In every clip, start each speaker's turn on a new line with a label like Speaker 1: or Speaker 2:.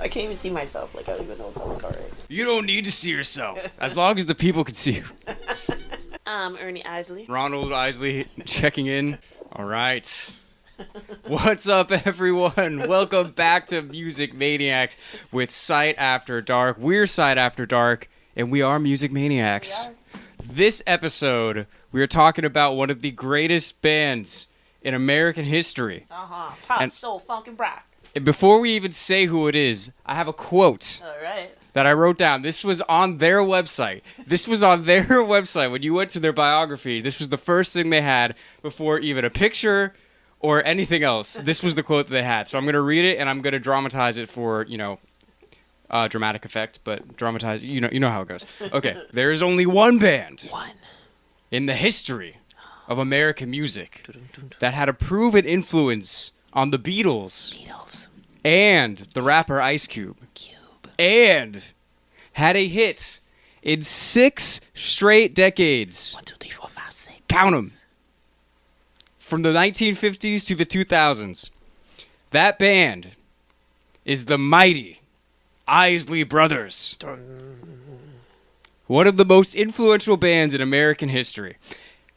Speaker 1: I can't even see myself. Like, I don't even know if I look alright.
Speaker 2: You don't need to see yourself. As long as the people can see you.
Speaker 1: Ernie Isley.
Speaker 2: Ronald Isley checking in. All right. What's up, everyone? Welcome back to Music Maniacs with Sight After Dark. We're Sight After Dark, and we are Music Maniacs.
Speaker 1: We are.
Speaker 2: This episode, we are talking about one of the greatest bands in American history.
Speaker 1: Pop,
Speaker 2: And-
Speaker 1: soul, funk, and rock.
Speaker 2: And before we even say who it is, I have a quote
Speaker 1: Alright.
Speaker 2: that I wrote down. This was on their website. When you went to their biography, this was the first thing they had before even a picture or anything else. This was the quote that they had. So I'm going to read it, and I'm going to dramatize it for, dramatic effect, but dramatize, you know how it goes. Okay, there is only one band in the history of American music that had a proven influence on the Beatles. And the rapper Ice Cube. And had a hit in 6 straight decades.
Speaker 1: 1, 2, 3, 4, 5, 6.
Speaker 2: Count them. From the 1950s to the 2000s. That band is the mighty Isley Brothers. One of the most influential bands in American history.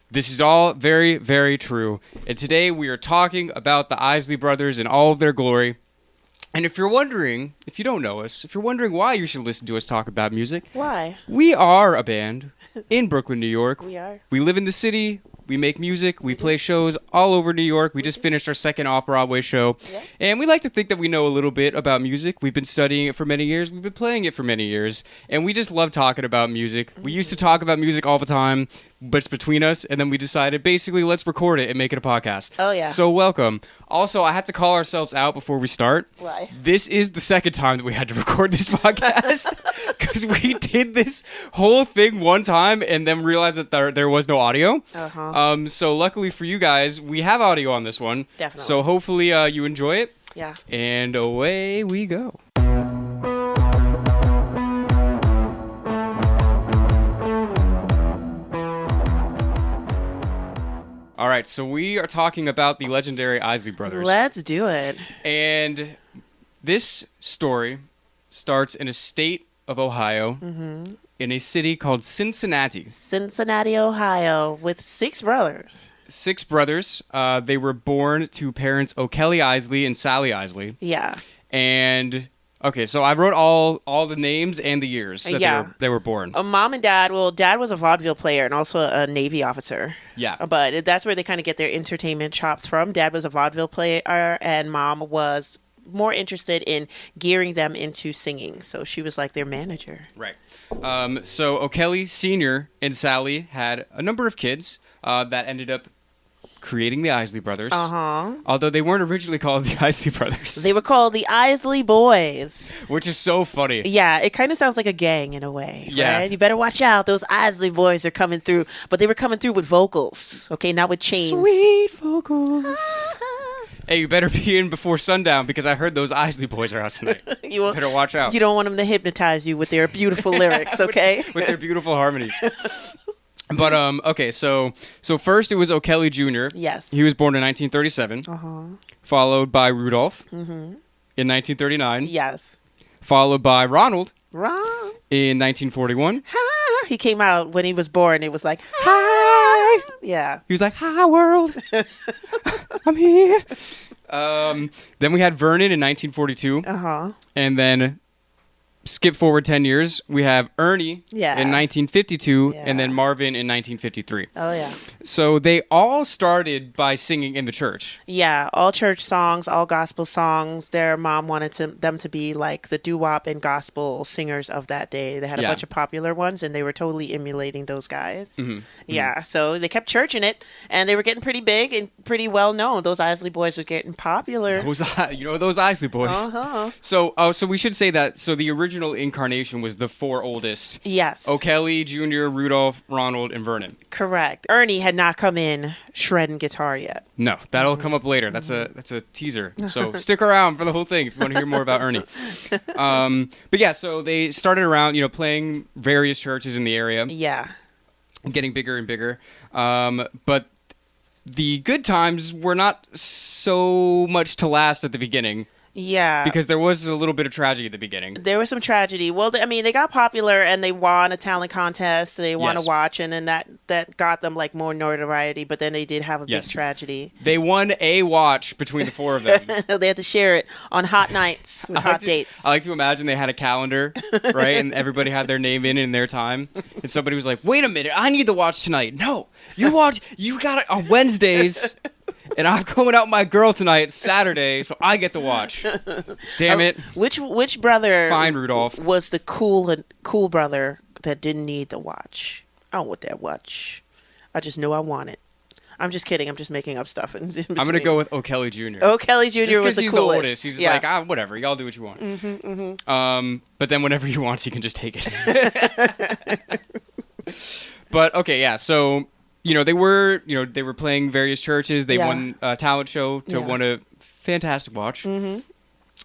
Speaker 2: This is all very, very true. And today we are talking about the Isley Brothers in all of their glory. And if you're wondering, if you don't know us, if you're wondering why you should listen to us talk about music,
Speaker 1: Why?
Speaker 2: we are a band in Brooklyn, New York.
Speaker 1: We are.
Speaker 2: We live in the city. We make music. We play shows all over New York. We just finished our second off-Broadway show.
Speaker 1: Yeah.
Speaker 2: And we like to think that we know a little bit about music. We've been studying it for many years. We've been playing it for many years. And we just love talking about music. We used to talk about music all the time, but it's between us. And then we decided, basically, let's record it and make it a podcast.
Speaker 1: Oh, yeah.
Speaker 2: So welcome. Also, I had to call ourselves out before we start.
Speaker 1: Why?
Speaker 2: This is the second time that we had to record this podcast because we did this whole thing one time and then realized that there was no audio.
Speaker 1: Uh-huh.
Speaker 2: So luckily for you guys, we have audio on this one.
Speaker 1: Definitely.
Speaker 2: So hopefully you enjoy it.
Speaker 1: Yeah.
Speaker 2: And away we go. All right, so we are talking about the legendary Isley Brothers.
Speaker 1: Let's do it.
Speaker 2: And this story starts in a state of Ohio, in a city called Cincinnati.
Speaker 1: Cincinnati, Ohio, with 6 brothers.
Speaker 2: 6 brothers. They were born to parents O'Kelly Isley and Sally Isley.
Speaker 1: Yeah.
Speaker 2: And okay, so I wrote all the names and the years that they were born.
Speaker 1: Mom and dad, dad was a vaudeville player and also a Navy officer.
Speaker 2: Yeah.
Speaker 1: But that's where they kind of get their entertainment chops from. Dad was a vaudeville player and mom was more interested in gearing them into singing. So she was like their manager.
Speaker 2: Right. So O'Kelly Sr. and Sally had a number of kids that ended up creating the Isley Brothers.
Speaker 1: Uh-huh.
Speaker 2: Although they weren't originally called the Isley Brothers.
Speaker 1: They were called the Isley Boys.
Speaker 2: Which is so funny.
Speaker 1: Yeah, it kind of sounds like a gang in a way.
Speaker 2: Yeah.
Speaker 1: Right? You better watch out. Those Isley Boys are coming through. But they were coming through with vocals. Okay, not with chains.
Speaker 2: Sweet vocals. Hey, you better be in before sundown because I heard those Isley Boys are out tonight.
Speaker 1: You
Speaker 2: better watch out.
Speaker 1: You don't want them to hypnotize you with their beautiful lyrics, okay?
Speaker 2: with their beautiful harmonies. But okay, so first it was O'Kelly Jr.
Speaker 1: Yes.
Speaker 2: He was born in 1937.
Speaker 1: Uh-huh.
Speaker 2: Followed by Rudolph in 1939.
Speaker 1: Yes.
Speaker 2: Followed by Ronald
Speaker 1: Ron.
Speaker 2: in 1941.
Speaker 1: Hi. He came out when he was born. It was like, hi. Yeah.
Speaker 2: He was like, "Hi world, I'm here." Then we had Vernon in 1942.
Speaker 1: Uh-huh.
Speaker 2: And then skip forward 10 years, we have Ernie in 1952, and then Marvin in 1953.
Speaker 1: Oh, yeah.
Speaker 2: So they all started by singing in the church.
Speaker 1: Yeah, all church songs, all gospel songs. Their mom wanted them to be like the doo-wop and gospel singers of that day. They had a bunch of popular ones, and they were totally emulating those guys. Yeah, so they kept church in it, and they were getting pretty big and pretty well known. Those Isley Boys were getting popular.
Speaker 2: Those Isley Boys.
Speaker 1: Uh-huh.
Speaker 2: So we should say that. So the original incarnation was the 4 oldest.
Speaker 1: Yes.
Speaker 2: O'Kelly Jr., Rudolph, Ronald, and Vernon.
Speaker 1: Correct. Ernie had not come in shredding guitar yet.
Speaker 2: No, that'll come up later. That's a teaser. So stick around for the whole thing if you want to hear more about Ernie. But yeah, so they started around, playing various churches in the area.
Speaker 1: Yeah.
Speaker 2: Getting bigger and bigger. But the good times were not so much to last at the beginning.
Speaker 1: Yeah.
Speaker 2: Because there was a little bit of tragedy at the beginning.
Speaker 1: There was some tragedy. Well, I mean, they got popular and they won a talent contest. They won a
Speaker 2: Yes.
Speaker 1: watch, and then that got them like more notoriety. But then they did have a big
Speaker 2: Yes.
Speaker 1: tragedy.
Speaker 2: They won a watch between the four of them.
Speaker 1: They had to share it on hot nights, with hot dates.
Speaker 2: I like to imagine they had a calendar, right? And everybody had their name in their time. And somebody was like, wait a minute, I need the watch tonight. No, you got it on Wednesdays. And I'm going out with my girl tonight, Saturday, so I get the watch. Damn it.
Speaker 1: Which brother
Speaker 2: Fine, Rudolph.
Speaker 1: was the cool brother that didn't need the watch? I don't want that watch. I just know I want it. I'm just kidding. I'm just making up stuff.
Speaker 2: I'm going to go with O'Kelly Jr.
Speaker 1: O'Kelly Jr. was the
Speaker 2: he's
Speaker 1: coolest.
Speaker 2: the oldest. He's just like, whatever. Y'all do what you want. But then whenever he wants, he can just take it. But, okay, yeah, so... they were playing various churches. They won a talent show to win a fantastic watch.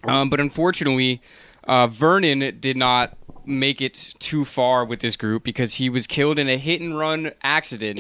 Speaker 2: But unfortunately, Vernon did not make it too far with this group because he was killed in a hit-and-run accident.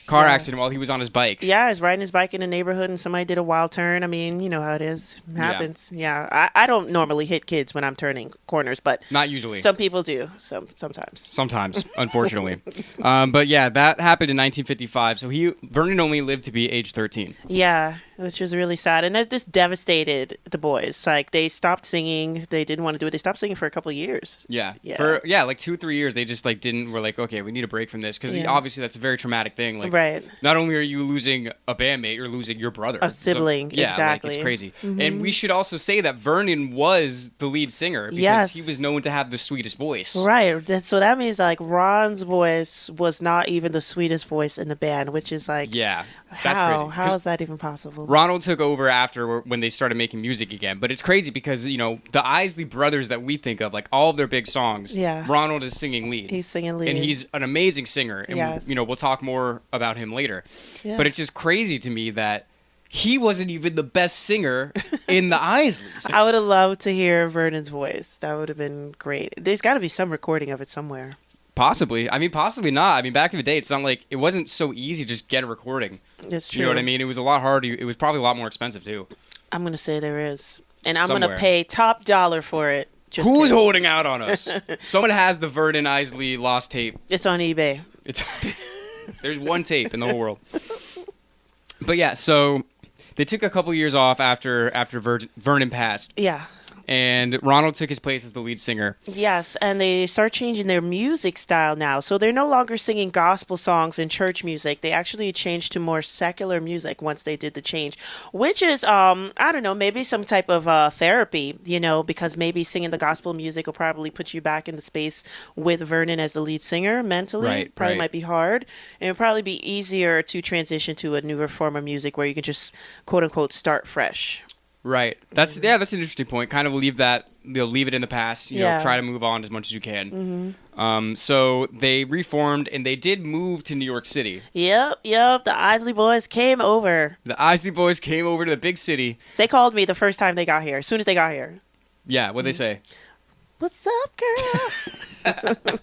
Speaker 2: Car accident while he was on his bike.
Speaker 1: Yeah, he was riding his bike in the neighborhood and somebody did a wild turn. I mean, you know how it is. It happens. Yeah. I don't normally hit kids when I'm turning corners, but...
Speaker 2: Not usually.
Speaker 1: Some people do. Sometimes.
Speaker 2: Sometimes, unfortunately. But yeah, that happened in 1955. So Vernon only lived to be age 13.
Speaker 1: Yeah, which was really sad. And this devastated the boys. Like, they stopped singing. They didn't want to do it. They stopped singing for a couple of years.
Speaker 2: Yeah. For like 2-3 years, they just were like, okay, we need a break from this. Because obviously that's a very traumatic thing. Like,
Speaker 1: right.
Speaker 2: Not only are you losing a bandmate, you're losing your brother.
Speaker 1: A sibling,
Speaker 2: so, yeah,
Speaker 1: exactly.
Speaker 2: Like, it's crazy. And we should also say that Vernon was the lead singer. Because he was known to have the sweetest voice.
Speaker 1: Right. So that means, like, Ron's voice was not even the sweetest voice in the band, which is like...
Speaker 2: Yeah. That's crazy.
Speaker 1: How is that even possible?
Speaker 2: Ronald took over after when they started making music again. But it's crazy because, the Isley Brothers that we think of, like all of their big songs, Ronald is singing lead.
Speaker 1: He's singing lead.
Speaker 2: And he's an amazing singer. And, we'll talk more about him later. Yeah. But it's just crazy to me that he wasn't even the best singer in the Isleys.
Speaker 1: I would have loved to hear Vernon's voice. That would have been great. There's got to be some recording of it somewhere.
Speaker 2: Possibly. I mean, possibly not. I mean, back in the day, it's not like it wasn't so easy to just get a recording.
Speaker 1: It's true.
Speaker 2: You know what I mean? It was a lot harder. It was probably a lot more expensive, too.
Speaker 1: I'm going to say there is. And I'm going to pay top dollar for it.
Speaker 2: Who's holding out on us? Someone has the Vernon Isley lost tape.
Speaker 1: It's on eBay.
Speaker 2: There's one tape in the whole world. But yeah, so they took a couple years off after Vernon passed.
Speaker 1: Yeah.
Speaker 2: And Ronald took his place as the lead singer.
Speaker 1: Yes, and they start changing their music style now. So they're no longer singing gospel songs and church music. They actually changed to more secular music once they did the change, which is, I don't know, maybe some type of therapy, because maybe singing the gospel music will probably put you back in the space with Vernon as the lead singer mentally.
Speaker 2: Right,
Speaker 1: probably might be hard. And it'll probably be easier to transition to a newer form of music where you can just, quote unquote, start fresh.
Speaker 2: Right. That's an interesting point. Kind of leave it in the past. Try to move on as much as you can. So they reformed and they did move to New York City.
Speaker 1: Yep. The Isley Boys came over.
Speaker 2: The Isley Boys came over to the big city.
Speaker 1: They called me the first time they got here. As soon as they got here.
Speaker 2: Yeah. What'd they say?
Speaker 1: What's up, girl?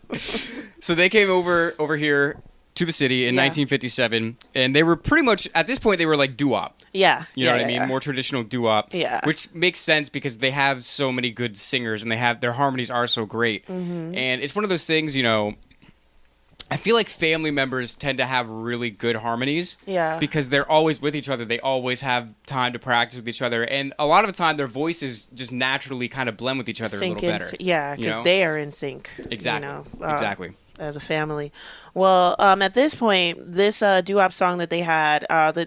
Speaker 2: So they came over here to the city in 1957, and they were pretty much at this point they were like doo-wop.
Speaker 1: Yeah.
Speaker 2: You know what I mean? More traditional doo-wop.
Speaker 1: Yeah.
Speaker 2: Which makes sense because they have so many good singers and their harmonies are so great. And it's one of those things, I feel like family members tend to have really good harmonies.
Speaker 1: Yeah.
Speaker 2: Because they're always with each other. They always have time to practice with each other. And a lot of the time their voices just naturally kind of blend with each other a little better.
Speaker 1: Yeah, because they are in sync.
Speaker 2: Exactly. Exactly.
Speaker 1: As a family. Well, at this point, this doo-wop song that they had,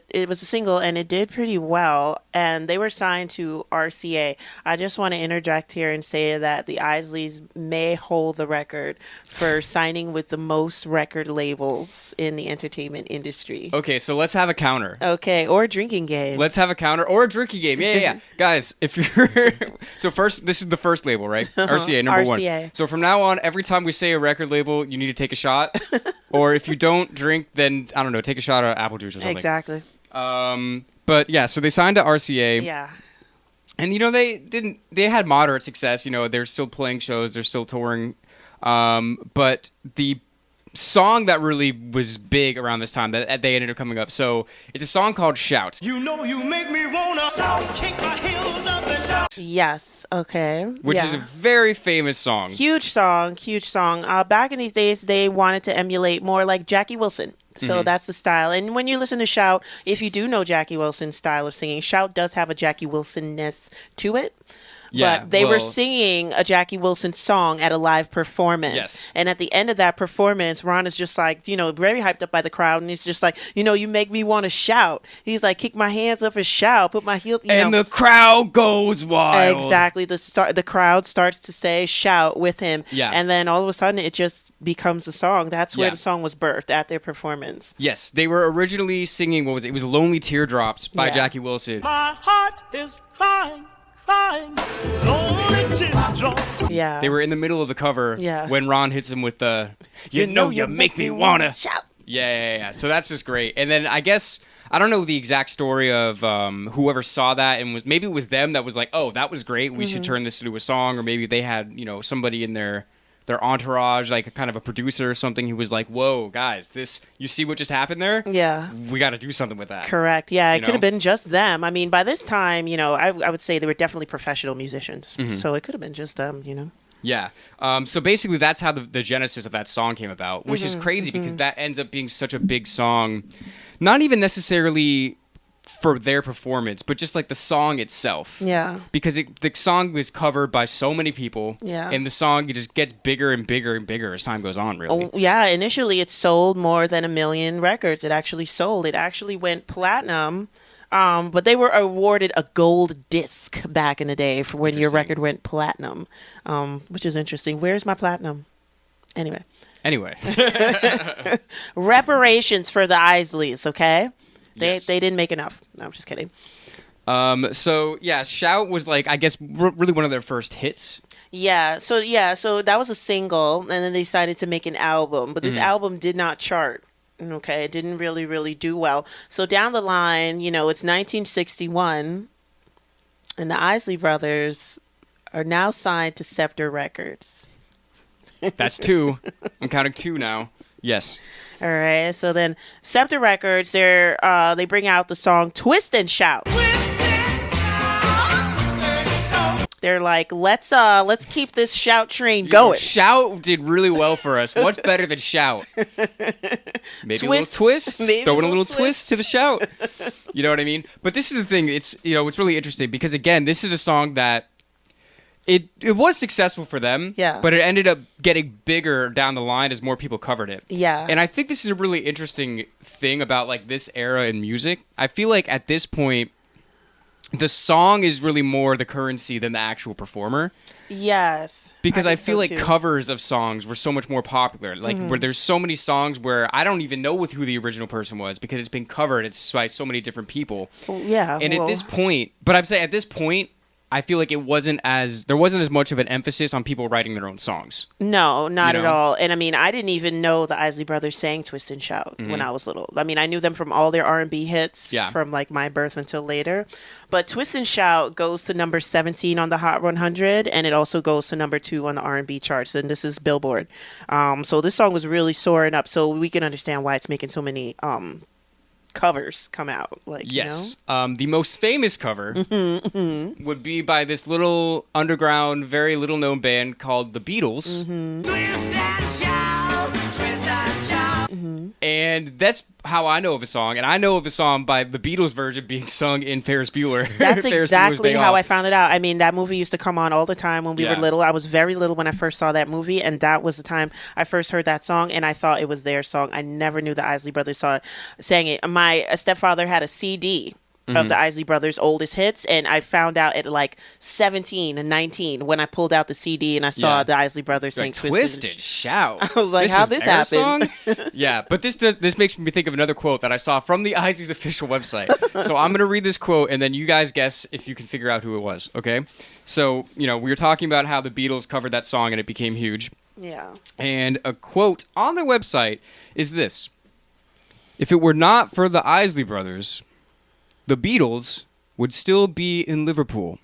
Speaker 1: it was a single and it did pretty well, and they were signed to RCA. I just want to interject here and say that the Isleys may hold the record for signing with the most record labels in the entertainment industry.
Speaker 2: Okay, so let's have a counter.
Speaker 1: Okay, or a drinking game.
Speaker 2: Let's have a counter or a drinking game. Yeah. Guys, if you're... So first, this is the first label, right? RCA, number
Speaker 1: RCA.
Speaker 2: one. So from now on, every time we say a record label, you need to take a shot. Or if you don't drink, then, I don't know, take a shot of apple juice or something.
Speaker 1: Exactly.
Speaker 2: But yeah, so they signed to RCA.
Speaker 1: Yeah.
Speaker 2: And, they had moderate success. They're still playing shows. They're still touring. But the song that really was big around this time that they ended up coming up. So it's a song called Shout.
Speaker 3: You make me wanna shout, kick my heels up and shout.
Speaker 1: Yes. Okay.
Speaker 2: Which is a very famous song.
Speaker 1: Huge song. Huge song. Back in these days, they wanted to emulate more like Jackie Wilson. So that's the style. And when you listen to Shout, if you do know Jackie Wilson's style of singing, Shout does have a Jackie Wilson-ness to it.
Speaker 2: Yeah,
Speaker 1: but they were singing a Jackie Wilson song at a live performance.
Speaker 2: Yes.
Speaker 1: And at the end of that performance, Ron is just like, very hyped up by the crowd. And he's just like, you make me want to shout. He's like, kick my hands up and shout, put my heels,
Speaker 2: And the crowd goes wild.
Speaker 1: Exactly. The crowd starts to say shout with him.
Speaker 2: Yeah.
Speaker 1: And then all of a sudden it just becomes a song. That's where the song was birthed, at their performance.
Speaker 2: Yes. They were originally singing, what was it? It was Lonely Teardrops by Jackie Wilson.
Speaker 3: My heart is crying.
Speaker 1: Yeah.
Speaker 2: They were in the middle of the cover when Ron hits him with the, you make me wanna
Speaker 1: shout.
Speaker 2: Yeah. So that's just great. And then I guess, I don't know the exact story of whoever saw that and maybe it was them that was like, oh, that was great. We should turn this into a song. Or maybe they had, somebody in their entourage, like a kind of a producer or something, who was like, whoa, guys, you see what just happened there?
Speaker 1: Yeah.
Speaker 2: We got to do something with that.
Speaker 1: Correct. Yeah, it could have been just them. I mean, by this time, I would say they were definitely professional musicians. So it could have been just them,
Speaker 2: Yeah. So basically, that's how the genesis of that song came about, which is crazy because that ends up being such a big song. Not even necessarily for their performance, but just like the song itself.
Speaker 1: Yeah.
Speaker 2: Because the song was covered by so many people.
Speaker 1: Yeah.
Speaker 2: And the song just gets bigger and bigger and bigger as time goes on, really.
Speaker 1: Oh, yeah. Initially, it sold more than 1 million records. It actually sold. It actually went platinum. But they were awarded a gold disc back in the day for when your record went platinum, which is interesting. Where's my platinum? Anyway. Reparations for the Isleys, okay? They didn't make enough. No, I'm just kidding.
Speaker 2: So yeah, Shout was like, I guess, really one of their first hits.
Speaker 1: Yeah. So that was a single, and then they decided to make an album. But this album did not chart. Okay, it didn't really, really do well. So down the line, it's 1961, and the Isley Brothers are now signed to Scepter Records.
Speaker 2: That's 2. I'm counting 2 now. Yes.
Speaker 1: All right. So then, Scepter Records, they bring out the song "Twist and Shout." They're like, let's keep this shout train going.
Speaker 2: Shout did really well for us. What's better than Shout? Maybe a little twist. Throw in a little twist to the Shout. You know what I mean? But this is the thing. It's it's really interesting because again, this is a song that it was successful for them.
Speaker 1: Yeah.
Speaker 2: But it ended up getting bigger down the line as more people covered it.
Speaker 1: Yeah.
Speaker 2: And I think this is a really interesting thing about like this era in music. I feel like at this point, the song is really more the currency than the actual performer.
Speaker 1: Yes.
Speaker 2: Because I feel like covers of songs were so much more popular. Like, where there's so many songs where I don't even know who the original person was because it's been covered. It's by so many different people.
Speaker 1: Well, yeah.
Speaker 2: And at this point, at this point, I feel like there wasn't as much of an emphasis on people writing their own songs.
Speaker 1: No, not at all. And I mean, I didn't even know the Isley Brothers sang "Twist and Shout" when I was little. I mean, I knew them from all their R&B hits from like my birth until later. But "Twist and Shout" goes to number 17 on the Hot 100, and it also goes to number 2 on the R&B charts. And this is Billboard. So this song was really soaring up. So we can understand why it's making so many covers come out.
Speaker 2: Yes. The most famous cover would be by this little underground, very little known band called the Beatles.
Speaker 3: Twist and shout, twist and shout.
Speaker 2: And that's how I know of a song. And I know of a song by the Beatles version being sung in Ferris Bueller.
Speaker 1: That's
Speaker 2: Ferris
Speaker 1: exactly how I found it out. I mean, that movie used to come on all the time when we were little. I was very little when I first saw that movie, and that was the time I first heard that song, and I thought it was their song. I never knew the Isley Brothers sang it. My stepfather had a CD of the Isley Brothers' oldest hits, and I found out at like 17 and 19 when I pulled out the CD and I saw the Isley Brothers sing
Speaker 2: Twisted Shout.
Speaker 1: I was like, how'd this happen?
Speaker 2: Yeah, but this makes me think of another quote that I saw from the Isleys official website. So I'm going to read this quote, and then you guys guess if you can figure out who it was, okay? So, we were talking about how the Beatles covered that song and it became huge.
Speaker 1: Yeah.
Speaker 2: And a quote on their website is this: "If it were not for the Isley Brothers, the Beatles would still be in Liverpool."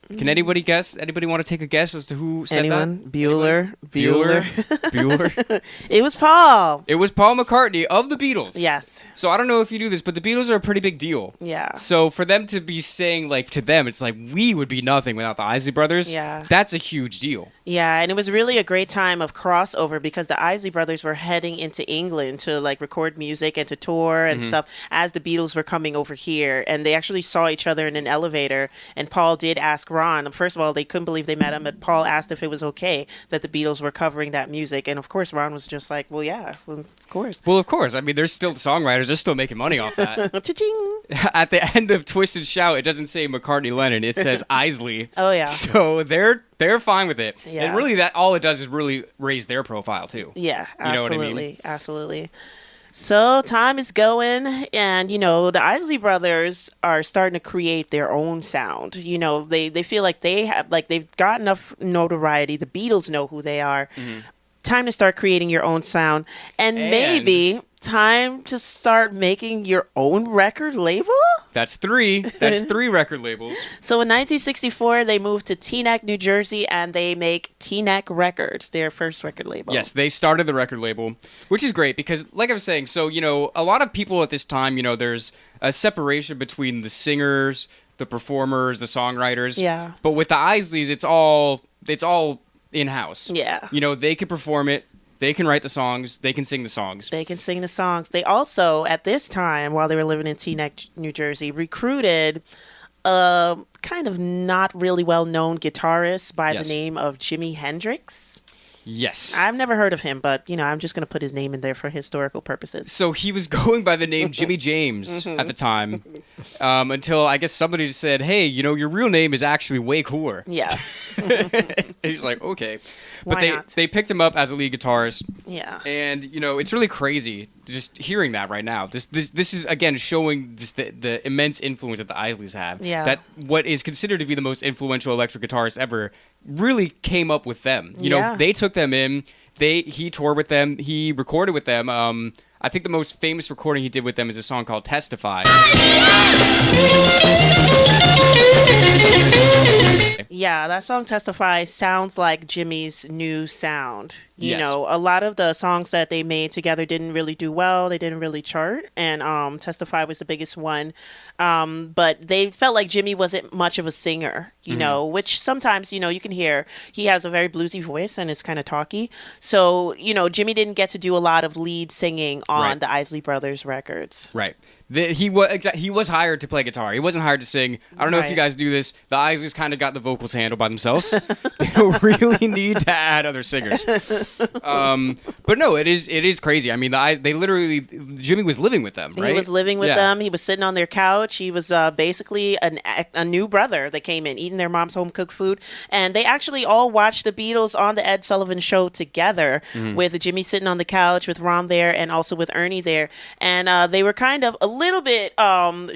Speaker 2: Can anybody guess? Anybody want to take a guess as to who said
Speaker 1: Anyone?
Speaker 2: that?
Speaker 1: Bueller.
Speaker 2: Bueller.
Speaker 1: It was Paul.
Speaker 2: It was Paul McCartney of the Beatles.
Speaker 1: Yes.
Speaker 2: So I don't know if you knew this, but the Beatles are a pretty big deal.
Speaker 1: Yeah.
Speaker 2: So for them to be saying, like, to them, it's like, we would be nothing without the Isley Brothers.
Speaker 1: Yeah.
Speaker 2: That's a huge deal.
Speaker 1: Yeah, and it was really a great time of crossover because the Isley Brothers were heading into England to like record music and to tour and stuff as the Beatles were coming over here. And they actually saw each other in an elevator. And Paul did ask Ron. First of all, they couldn't believe they met him, but Paul asked if it was okay that the Beatles were covering that music. And of course, Ron was just like, well, yeah, of course.
Speaker 2: Well, of course. I mean, there's still songwriters. They're still making money off that.
Speaker 1: Cha-ching!
Speaker 2: At the end of Twist and Shout, it doesn't say McCartney-Lennon. It says Isley.
Speaker 1: Oh, yeah.
Speaker 2: So they're fine with it.
Speaker 1: Yeah.
Speaker 2: And really, that all it does is really raise their profile, too.
Speaker 1: Yeah, absolutely.
Speaker 2: You know what I mean?
Speaker 1: Absolutely. So time is going, and the Isley Brothers are starting to create their own sound. They feel like they've got enough notoriety. The Beatles know who they are. Time to start creating your own sound, and maybe time to start making your own record label.
Speaker 2: That's three. That's 3 record labels.
Speaker 1: So in 1964, they moved to Teaneck, New Jersey, and they make Teaneck Records, their first record label.
Speaker 2: Yes, they started the record label, which is great because, like I was saying, so, a lot of people at this time, there's a separation between the singers, the performers, the songwriters.
Speaker 1: Yeah.
Speaker 2: But with the Isleys, it's all in-house.
Speaker 1: Yeah.
Speaker 2: They can perform it. They can write the songs. They can sing the songs.
Speaker 1: They can sing the songs. They also, at this time, while they were living in Teaneck, New Jersey, recruited a kind of not really well-known guitarist by the name of Jimi Hendrix.
Speaker 2: Yes.
Speaker 1: I've never heard of him, but, I'm just going to put his name in there for historical purposes.
Speaker 2: So he was going by the name Jimmy James at the time until I guess somebody said, hey, your real name is actually way cooler.
Speaker 1: Yeah.
Speaker 2: And he's like, okay. But
Speaker 1: Why not?
Speaker 2: they picked him up as a lead guitarist.
Speaker 1: Yeah.
Speaker 2: And, it's really crazy just hearing that right now. This is, again, showing just the immense influence that the Isleys have.
Speaker 1: Yeah.
Speaker 2: That what is considered to be the most influential electric guitarist ever really came up with them. They took them in. He toured with them. He recorded with them. I think the most famous recording he did with them is a song called Testify.
Speaker 1: Yeah, that song Testify sounds like Jimmy's new sound.
Speaker 2: Yes.
Speaker 1: A lot of the songs that they made together didn't really do well. They didn't really chart. And Testify was the biggest one. But they felt like Jimmy wasn't much of a singer, which sometimes, you can hear. He has a very bluesy voice and is kind of talky. So, Jimmy didn't get to do a lot of lead singing on the Isley Brothers records.
Speaker 2: Right. He was hired to play guitar. He wasn't hired to sing. I don't know if you guys do this. The Isleys kind of got the vocals handled by themselves. They don't really need to add other singers. But no, it is crazy. I mean, they literally, Jimmy was living with them, right?
Speaker 1: He was living with them. He was sitting on their couch. He was basically a new brother that came in, eating their mom's home cooked food. And they actually all watched the Beatles on the Ed Sullivan Show together, with Jimmy sitting on the couch, with Ron there, and also with Ernie there. And they were kind of a little bit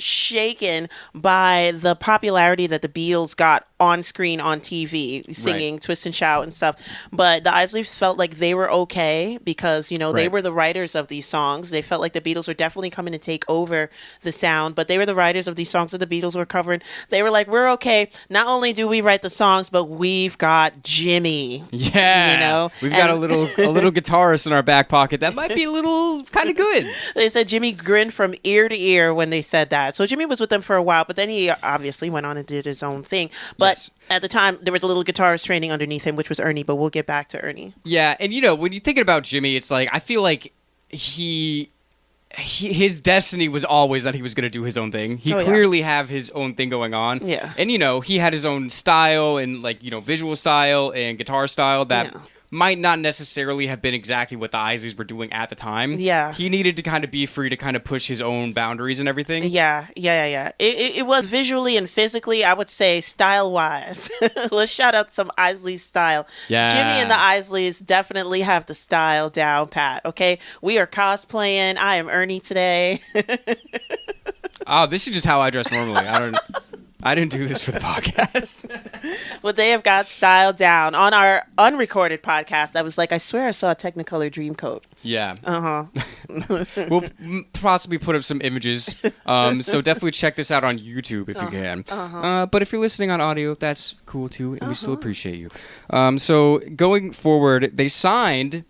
Speaker 1: shaken by the popularity that the Beatles got on screen on TV, singing Twist and Shout and stuff. But the Isleys felt like they were okay because, they were the writers of these songs. They felt like the Beatles were definitely coming to take over the sound, but they were the writers of these songs that the Beatles were covering. They were like, we're okay. Not only do we write the songs, but we've got Jimmy.
Speaker 2: Yeah. We've got a little guitarist in our back pocket that might be a little kind of good.
Speaker 1: They said Jimmy grinned from ear to ear when they said that. So Jimmy was with them for a while, but then he obviously went on and did his own thing. But at the time, there was a little guitarist training underneath him, which was Ernie, but we'll get back to Ernie.
Speaker 2: Yeah, and when you're thinking about Jimmy, it's like, I feel like his destiny was always that he was going to do his own thing. He clearly have his own thing going on.
Speaker 1: Yeah.
Speaker 2: And, he had his own style and, visual style and guitar style that might not necessarily have been exactly what the Isleys were doing at the time.
Speaker 1: Yeah.
Speaker 2: He needed to kind of be free to kind of push his own boundaries and everything.
Speaker 1: Yeah. It was visually and physically, I would say, style-wise. Let's shout out some Isley style.
Speaker 2: Yeah.
Speaker 1: Jimmy and the Isleys definitely have the style down pat, okay? We are cosplaying. I am Ernie today.
Speaker 2: Oh, this is just how I dress normally. I didn't do this for the podcast.
Speaker 1: Well, they have got style down. On our unrecorded podcast, I was like, I swear I saw a Technicolor Dreamcoat.
Speaker 2: Yeah.
Speaker 1: Uh-huh.
Speaker 2: We'll possibly put up some images. So definitely check this out on YouTube if you can. But if you're listening on audio, that's cool too, and we still appreciate you. So going forward, they signed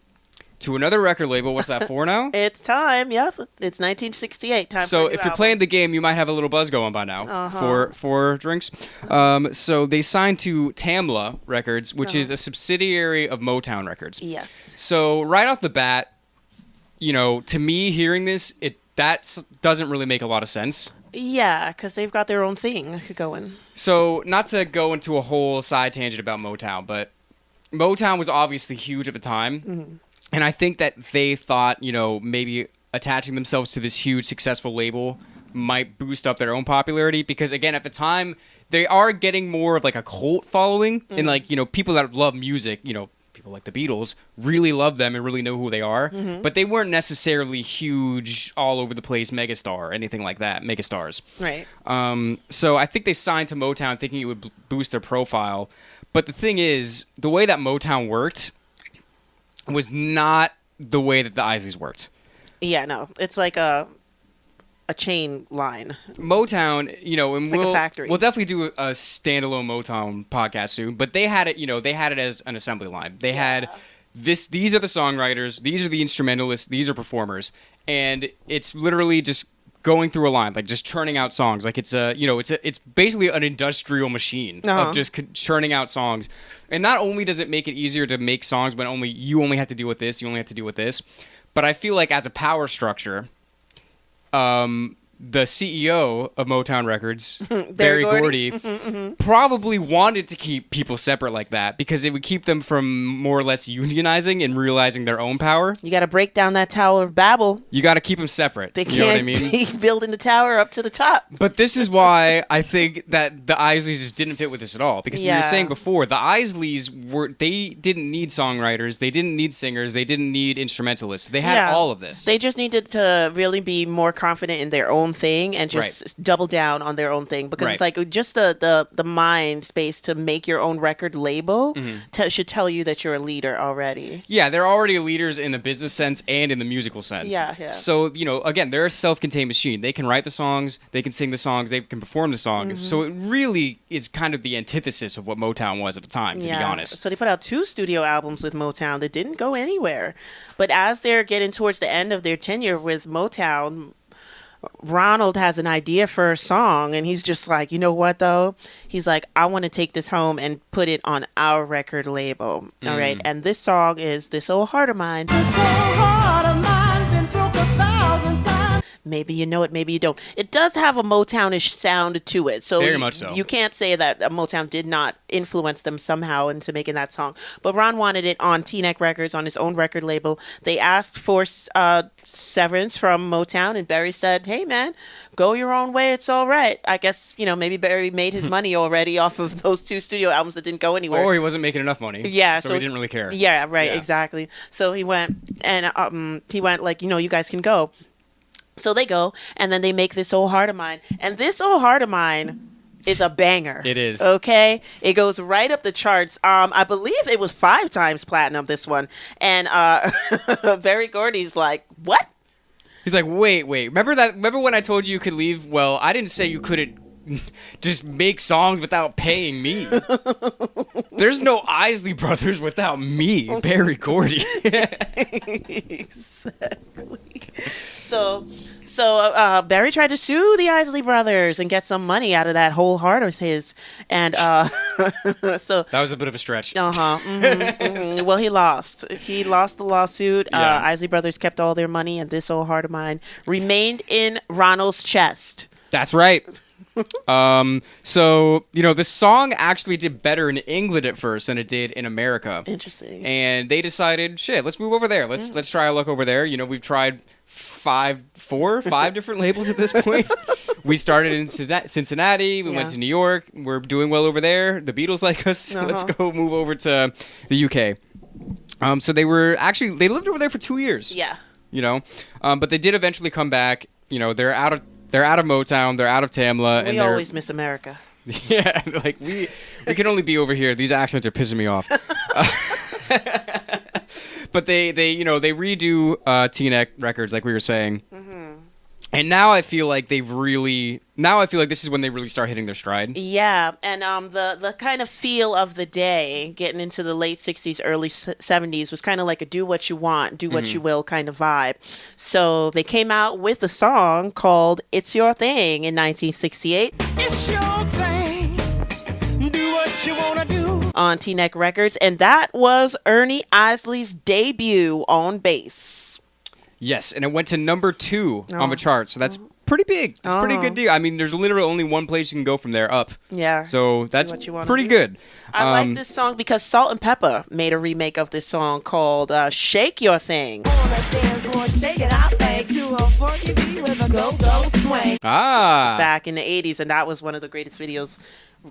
Speaker 2: to another record label. What's that for now?
Speaker 1: It's time. Yep. It's 1968. Time.
Speaker 2: So
Speaker 1: for a new
Speaker 2: if you're
Speaker 1: album.
Speaker 2: playing the game, you might have a little buzz going by now for drinks. So they signed to Tamla Records, which is a subsidiary of Motown Records.
Speaker 1: Yes.
Speaker 2: So right off the bat, to me, hearing this, that doesn't really make a lot of sense.
Speaker 1: Yeah, because they've got their own thing going.
Speaker 2: So not to go into a whole side tangent about Motown, but Motown was obviously huge at the time. Mm-hmm. And I think that they thought, maybe attaching themselves to this huge successful label might boost up their own popularity. Because, again, at the time, they are getting more of like a cult following. Mm-hmm. And, like, people that love music, people like the Beatles really love them and really know who they are. Mm-hmm. But they weren't necessarily huge, all over the place megastar or anything like that, megastars.
Speaker 1: Right.
Speaker 2: So I think they signed to Motown thinking it would boost their profile. But the thing is, the way that Motown worked was not the way that the Isleys worked.
Speaker 1: Yeah, no. It's like a chain line.
Speaker 2: Motown, and
Speaker 1: it's like a factory.
Speaker 2: We'll definitely do a standalone Motown podcast soon, but they had it as an assembly line. They had these are the songwriters, these are the instrumentalists, these are performers, and it's literally just going through a line, like just churning out songs. Like it's basically an industrial machine of just churning out songs. And not only does it make it easier to make songs, but you only have to deal with this, you only have to deal with this. But I feel like as a power structure, the CEO of Motown Records, Barry Gordy, probably wanted to keep people separate like that because it would keep them from more or less unionizing and realizing their own power.
Speaker 1: You got to break down that Tower of Babel.
Speaker 2: You got to keep them separate.
Speaker 1: They
Speaker 2: you know what I
Speaker 1: can't
Speaker 2: mean?
Speaker 1: keep building the tower up to the top.
Speaker 2: But this is why I think that the Isleys just didn't fit with this at all. Because we were saying before, the Isleys they didn't need songwriters, they didn't need singers, they didn't need instrumentalists. They had all of this.
Speaker 1: They just needed to really be more confident in their own thing and just double down on their own thing, because it's like just the mind space to make your own record label should tell you that you're a leader already.
Speaker 2: Yeah, they're already leaders in the business sense and in the musical sense.
Speaker 1: Yeah.
Speaker 2: So, again, they're a self-contained machine. They can write the songs, they can sing the songs, they can perform the songs. So it really is kind of the antithesis of what Motown was at the time, to be honest.
Speaker 1: So they put out 2 studio albums with Motown that didn't go anywhere. But as they're getting towards the end of their tenure with Motown, Ronald has an idea for a song, and he's just like, you know what, though? He's like, I want to take this home and put it on our record label. All right. And this song is This Old Heart of Mine. This old heart of mine been broke 1,000 times. Maybe you know it, maybe you don't. It does have a Motownish sound to it. So
Speaker 2: very much so.
Speaker 1: You can't say that Motown did not influence them somehow into making that song. But Ron wanted it on T-Neck Records, on his own record label. They asked for severance from Motown, and Barry said, hey, man, go your own way. It's all right. I guess, maybe Barry made his money already off of those 2 studio albums that didn't go anywhere.
Speaker 2: Or he wasn't making enough money.
Speaker 1: Yeah.
Speaker 2: So he didn't really care.
Speaker 1: Yeah, right. Yeah. Exactly. So he went and he went like, you guys can go. So they go, and then they make This Old Heart of Mine. And This Old Heart of Mine is a banger.
Speaker 2: It is.
Speaker 1: Okay? It goes right up the charts. I believe it was 5 times platinum, this one. And Barry Gordy's like, what?
Speaker 2: He's like, wait. Remember when I told you could leave? Well, I didn't say you couldn't just make songs without paying me. There's no Isley Brothers without me, Barry Gordy.
Speaker 1: Exactly. So Barry tried to sue the Isley Brothers and get some money out of that whole heart of his, and so
Speaker 2: that was a bit of a stretch.
Speaker 1: Well, he lost. He lost the lawsuit.
Speaker 2: Yeah.
Speaker 1: Isley Brothers kept all their money, and This Old Heart of Mine remained in Ronald's chest.
Speaker 2: That's right. So the song actually did better in England at first than it did in America.
Speaker 1: Interesting.
Speaker 2: And they decided, shit, let's move over there. Let's try our luck over there. We've tried 5 different labels at this point. We started in Cincinnati. We went to New York. We're doing well over there. The Beatles like us. Let's go move over to the UK. So they lived over there for 2 years.
Speaker 1: Yeah.
Speaker 2: But they did eventually come back. They're out of Motown. They're out of Tamla.
Speaker 1: We always miss America.
Speaker 2: Yeah, like we can only be over here. These accents are pissing me off. But they redo T-Neck records, like we were saying. And now I feel like this is when they really start hitting their stride.
Speaker 1: Yeah, and the kind of feel of the day, getting into the late 60s, early 70s, was kind of like a do what you want, do what you will kind of vibe. So they came out with a song called It's Your Thing in 1968.
Speaker 3: It's your thing. Do what you wanna do.
Speaker 1: On T-Neck Records, and that was Ernie Isley's debut on bass.
Speaker 2: Yes, and it went to number 2 on the chart, so that's pretty big. It's a pretty good deal. I mean, there's literally only one place you can go from there up.
Speaker 1: Yeah.
Speaker 2: So that's pretty good.
Speaker 1: I like this song because Salt and Pepper made a remake of this song called Shake Your Thing. Back in the 80s, and that was one of the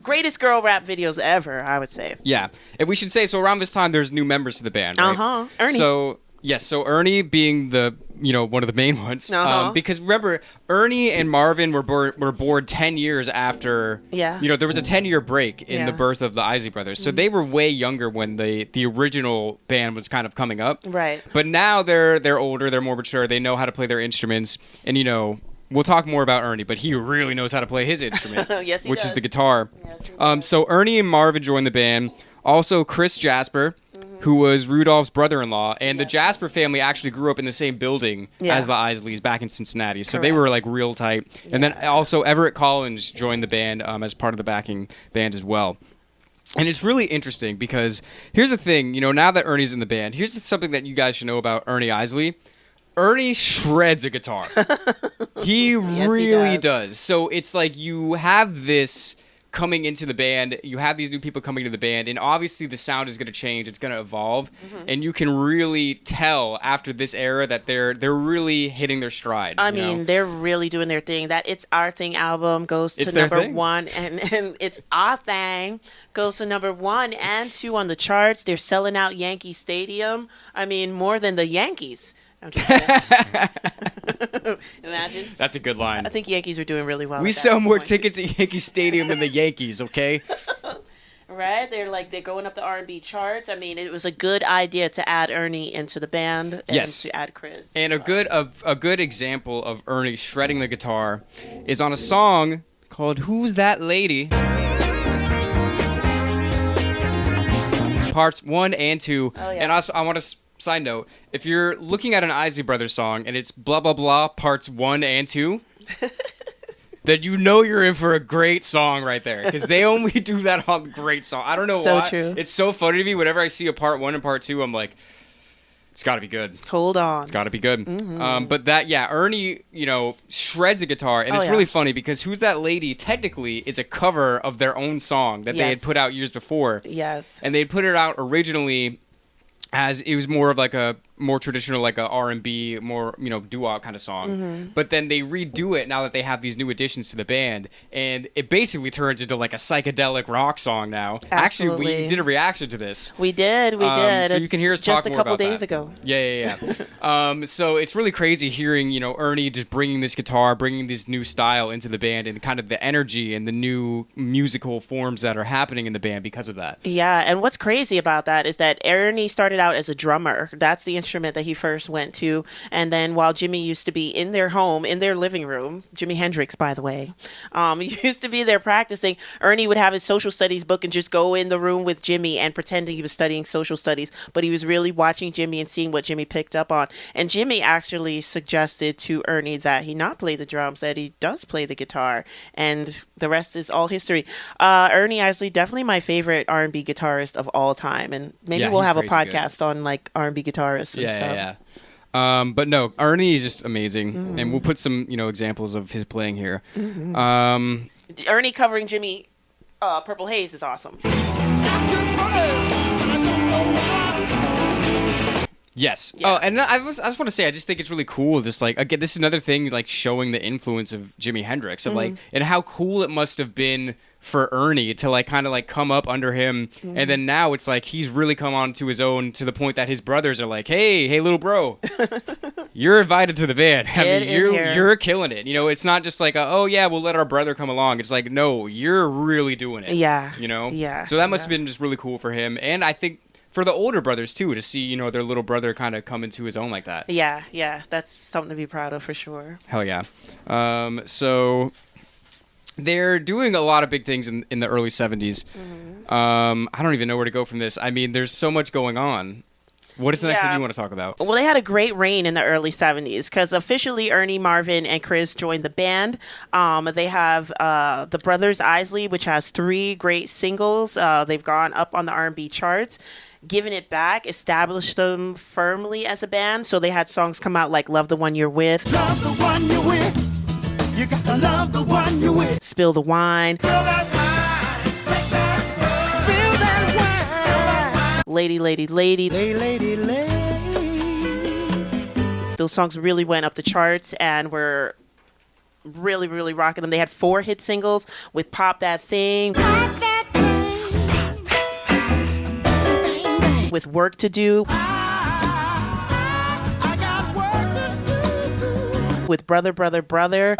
Speaker 1: greatest girl rap videos ever, I would say.
Speaker 2: Yeah. And we should say, so around this time, there's new members to the band, right?
Speaker 1: Ernie.
Speaker 2: So Ernie being the, one of the main ones. Because remember, Ernie and Marvin were born 10 years after, there was a 10-year break in the birth of the Isley Brothers. So they were way younger when the original band was kind of coming up.
Speaker 1: Right.
Speaker 2: But now they're older, they're more mature, they know how to play their instruments. And, we'll talk more about Ernie, but he really knows how to play his instrument,
Speaker 1: yes, he
Speaker 2: which
Speaker 1: does.
Speaker 2: is the guitar.
Speaker 1: Yes, he does.
Speaker 2: So Ernie and Marvin joined the band. Also, Chris Jasper, who was Rudolph's brother-in-law, and the Jasper family actually grew up in the same building as the Isleys back in Cincinnati, so they were like real tight. And then also Everett Collins joined the band as part of the backing band as well. And it's really interesting because here's the thing, now that Ernie's in the band, here's something that you guys should know about Ernie Isley. Ernie shreds a guitar. He really does. So it's like you have this coming into the band, you have these new people coming to the band, and obviously the sound is going to change, it's going to evolve, and you can really tell after this era that they're really hitting their stride.
Speaker 1: I mean, they're really doing their thing. That It's Our Thing album goes to number 1, and It's Our Thing goes to number 1 and 2 on the charts. They're selling out Yankee Stadium. I mean, more than the Yankees. I'm just Imagine.
Speaker 2: That's a good line.
Speaker 1: I think Yankees are doing really well.
Speaker 2: We sell more tickets at Yankee Stadium than the Yankees, okay?
Speaker 1: Right? They're going up the R&B charts. I mean, it was a good idea to add Ernie into the band and to add Chris.
Speaker 2: And a good example of Ernie shredding the guitar is on a song called Who's That Lady? Parts 1 and 2. Oh, yeah. And also, I want to side note, if you're looking at an Isley Brothers song and it's blah blah blah parts 1 and 2, then you're in for a great song right there, because they only do that on great song. I don't know why. So true. It's so funny to me. Whenever I see a part 1 and part 2, I'm like, it's got to be good.
Speaker 1: Hold on.
Speaker 2: It's got to be good. But Ernie, shreds a guitar, and it's really funny because Who's That Lady technically is a cover of their own song that they had put out years before.
Speaker 1: Yes.
Speaker 2: And they had put it out originally as it was more of like a more traditional, like a R&B, more, doo-wop kind of song. But then they redo it now that they have these new additions to the band, and it basically turns into like a psychedelic rock song now.
Speaker 1: Absolutely.
Speaker 2: Actually, we did a reaction to this.
Speaker 1: We did. So
Speaker 2: you can hear us talk more about that.
Speaker 1: Just a couple days ago.
Speaker 2: Yeah. So it's really crazy hearing, Ernie just bringing this guitar, bringing this new style into the band, and kind of the energy and the new musical forms that are happening in the band because of that.
Speaker 1: Yeah, and what's crazy about that is that Ernie started out as a drummer. That's the instrument that he first went to, and then while Jimi used to be in their home, in their living room, Jimi Hendrix, by the way, used to be there practicing, Ernie would have his social studies book and just go in the room with Jimi and pretending he was studying social studies, but he was really watching Jimi and seeing what Jimi picked up on. And Jimi actually suggested to Ernie that he not play the drums, that he does play the guitar, and the rest is all history. Ernie Isley, definitely my favorite R&B guitarist of all time, and maybe we'll have a podcast on like R&B guitarists and stuff.
Speaker 2: But no, Ernie is just amazing, and we'll put some examples of his playing here.
Speaker 1: Ernie covering Jimi, Purple Haze is awesome.
Speaker 2: Yes. Yeah. Oh, and I just want to say, I just think it's really cool. Just like, again, this is another thing, like showing the influence of Jimi Hendrix, of like, and how cool it must have been for Ernie to like kind of like come up under him, and then now it's like he's really come on to his own to the point that his brothers are like, hey little bro, you're invited to the band. I mean, you're killing it. You know, it's not just like oh yeah, we'll let our brother come along. It's like, no, you're really doing it.
Speaker 1: Yeah.
Speaker 2: You know.
Speaker 1: Yeah.
Speaker 2: So that must have been just really cool for him, and I think for the older brothers too, to see, you know, their little brother kind of come into his own like that.
Speaker 1: Yeah, that's something to be proud of for sure.
Speaker 2: Hell yeah. So they're doing a lot of big things in the early 70s. I don't even know where to go from this. I mean, there's so much going on. What is the next thing you want to talk about?
Speaker 1: Well, they had a great reign in the early 70s because officially Ernie, Marvin, and Chris joined the band. They have the brothers Isley, which has 3 great singles. They've gone up on the R&B charts. Giving It Back established them firmly as a band. So they had songs come out like Love the One You're With.
Speaker 3: Love the one you're with. You gotta love the one you're with.
Speaker 1: Spill the Wine.
Speaker 3: Spill that wine. Spill that wine.
Speaker 1: Lady, Lady, Lady.
Speaker 3: Lady, lady.
Speaker 1: Those songs really went up the charts and were really, really rocking them. They had 4 hit singles with Pop That Thing.
Speaker 3: Pop that thing.
Speaker 1: With Work to Do.
Speaker 3: I got work to do.
Speaker 1: With Brother, Brother, Brother.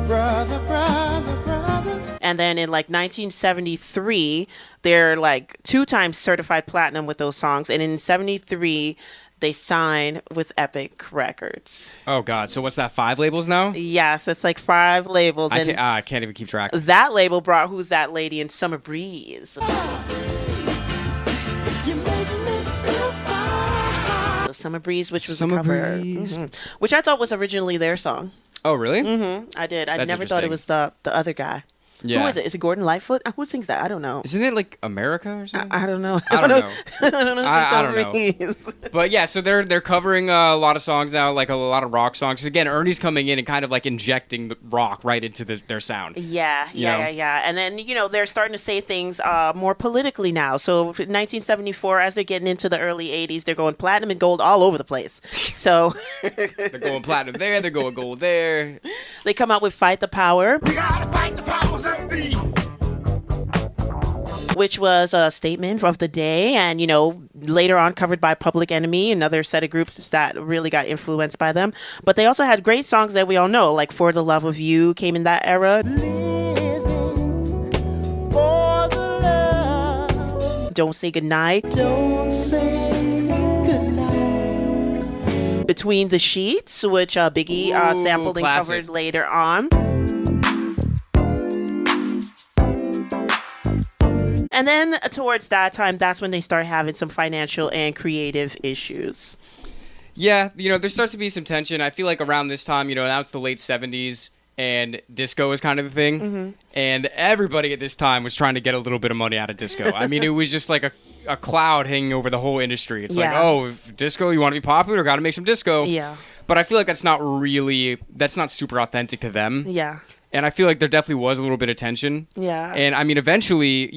Speaker 3: Brother, brother, brother.
Speaker 1: And then in like 1973, they're like 2 times certified platinum with those songs. And in 73, they signed with Epic Records.
Speaker 2: Oh God! So what's that? 5 labels now?
Speaker 1: Yes, it's like 5 labels.
Speaker 2: I can't even keep track.
Speaker 1: That label brought Who's That Lady and Summer Breeze.
Speaker 3: You make me feel fine.
Speaker 1: Summer Breeze, which was
Speaker 2: Summer
Speaker 1: a cover,
Speaker 2: Breeze.
Speaker 1: which I thought was originally their song.
Speaker 2: Oh really?
Speaker 1: I did. I
Speaker 2: That's
Speaker 1: never thought it was the other guy.
Speaker 2: Yeah.
Speaker 1: Who is it? Is it Gordon Lightfoot? Who thinks that? I don't know.
Speaker 2: Isn't it like America or something?
Speaker 1: I don't know.
Speaker 2: I don't know.
Speaker 1: I don't know.
Speaker 2: I don't know. But yeah, so they're covering a lot of songs now, like a lot of rock songs. Again, Ernie's coming in and kind of like injecting the rock right into their sound.
Speaker 1: Yeah.
Speaker 2: You know?
Speaker 1: And then, they're starting to say things more politically now. So 1974, as they're getting into the early 80s, they're going platinum and gold all over the place. So
Speaker 2: They're going platinum there, they're going gold there.
Speaker 1: they come out with Fight the Power,
Speaker 3: We gotta fight the powers that be.
Speaker 1: which was a statement of the day and, later on covered by Public Enemy, another set of groups that really got influenced by them. But they also had great songs that we all know, like For the Love of You came in that era.
Speaker 3: Living for the love.
Speaker 1: Don't Say Goodnight.
Speaker 3: Don't say goodnight.
Speaker 1: Between the Sheets, which Biggie sampled and
Speaker 2: classic.
Speaker 1: covered later on. And then towards that time, that's when they start having some financial and creative issues.
Speaker 2: Yeah, there starts to be some tension. I feel like around this time, now it's the late 70s and disco is kind of the thing. And everybody at this time was trying to get a little bit of money out of disco. I mean, it was just like a cloud hanging over the whole industry. It's like, if disco, you want to be popular, got to make some disco.
Speaker 1: Yeah.
Speaker 2: But I feel like that's not super authentic to them.
Speaker 1: Yeah.
Speaker 2: And I feel like there definitely was a little bit of tension.
Speaker 1: Yeah.
Speaker 2: And I mean, eventually,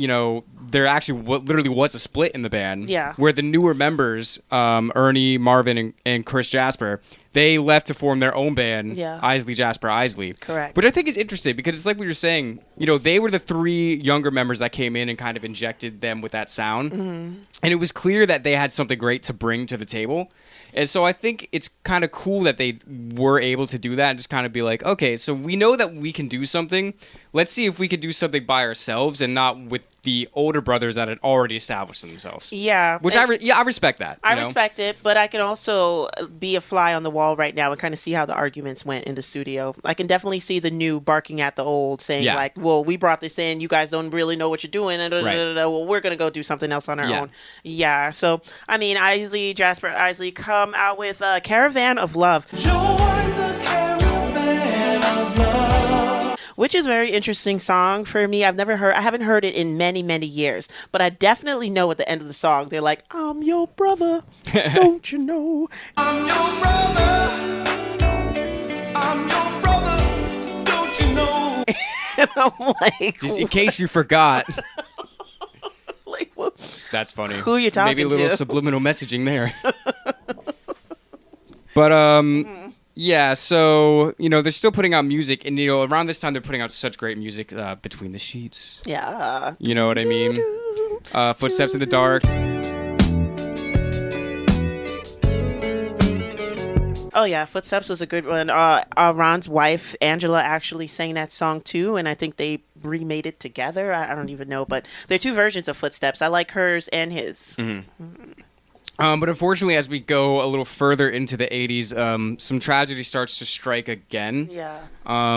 Speaker 2: there actually literally was a split in the band.
Speaker 1: Yeah.
Speaker 2: Where the newer members, Ernie, Marvin, and Chris Jasper, they left to form their own band.
Speaker 1: Yeah.
Speaker 2: Isley, Jasper, Isley.
Speaker 1: Correct.
Speaker 2: Which I think is interesting because it's like we were saying, they were the 3 younger members that came in and kind of injected them with that sound. And it was clear that they had something great to bring to the table. And so I think it's kind of cool that they were able to do that and just kind of be like, okay, so we know that we can do something. Let's see if we could do something by ourselves and not with the older brothers that had already established themselves.
Speaker 1: Yeah.
Speaker 2: Which I respect that.
Speaker 1: I respect it, but I can also be a fly on the wall right now and kind of see how the arguments went in the studio. I can definitely see the new barking at the old, saying like, well, we brought this in, you guys don't really know what you're doing, and well, we're going to go do something else on our own. Yeah, so, I mean, Jasper Isley come out with Caravan of Love.
Speaker 3: Join the caravan of love.
Speaker 1: Which is a very interesting song for me. I haven't heard it in many, many years, but I definitely know at the end of the song, they're like, I'm your brother, don't you know?
Speaker 3: I'm your brother. I'm your brother. Don't you know?
Speaker 1: And I'm like,
Speaker 2: In case you forgot.
Speaker 1: like, what?
Speaker 2: That's funny.
Speaker 1: Who you talking
Speaker 2: Maybe a little
Speaker 1: to?
Speaker 2: subliminal messaging there. But Yeah, so, they're still putting out music, and, around this time they're putting out such great music, Between the Sheets.
Speaker 1: Yeah.
Speaker 2: You know what I mean? Footsteps in the Dark.
Speaker 1: Oh yeah, Footsteps was a good one. Ron's wife Angela actually sang that song too, and I think they remade it together. I don't even know, but there are two versions of Footsteps. I like hers and his.
Speaker 2: But unfortunately, as we go a little further into the 80s, some tragedy starts to strike again.
Speaker 1: Yeah.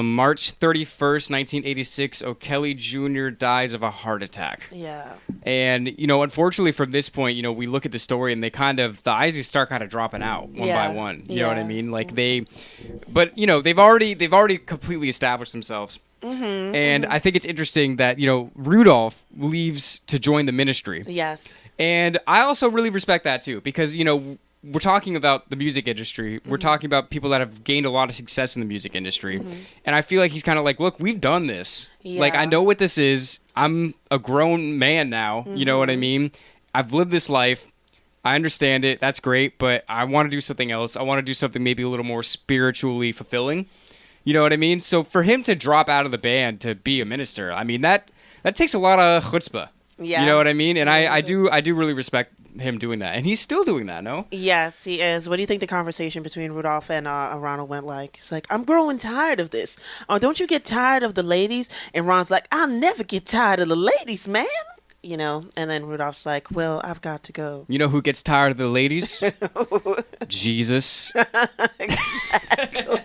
Speaker 2: March 31st, 1986, O'Kelly Jr. dies of a heart attack.
Speaker 1: Yeah.
Speaker 2: And, unfortunately from this point, we look at the story and the Isleys start kind of dropping out one by one. You know what I mean? Like they've already completely established themselves. And I think it's interesting that, Rudolph leaves to join the ministry.
Speaker 1: Yes.
Speaker 2: And I also really respect that too, because, we're talking about the music industry. We're talking about people that have gained a lot of success in the music industry. And I feel like he's kind of like, look, we've done this.
Speaker 1: Yeah.
Speaker 2: Like, I know what this is. I'm a grown man now. You know what I mean? I've lived this life. I understand it. That's great. But I want to do something else. I want to do something maybe a little more spiritually fulfilling. You know what I mean? So for him to drop out of the band to be a minister, I mean, that takes a lot of chutzpah.
Speaker 1: Yeah.
Speaker 2: You know what I mean? And I do really respect him doing that. And he's still doing that, no?
Speaker 1: Yes, he is. What do you think the conversation between Rudolph and Ronald went like? He's like, I'm growing tired of this. Oh, don't you get tired of the ladies? And Ron's like, I'll never get tired of the ladies, man. And then Rudolph's like, well, I've got to go.
Speaker 2: You know who gets tired of the ladies? Jesus.
Speaker 1: Exactly.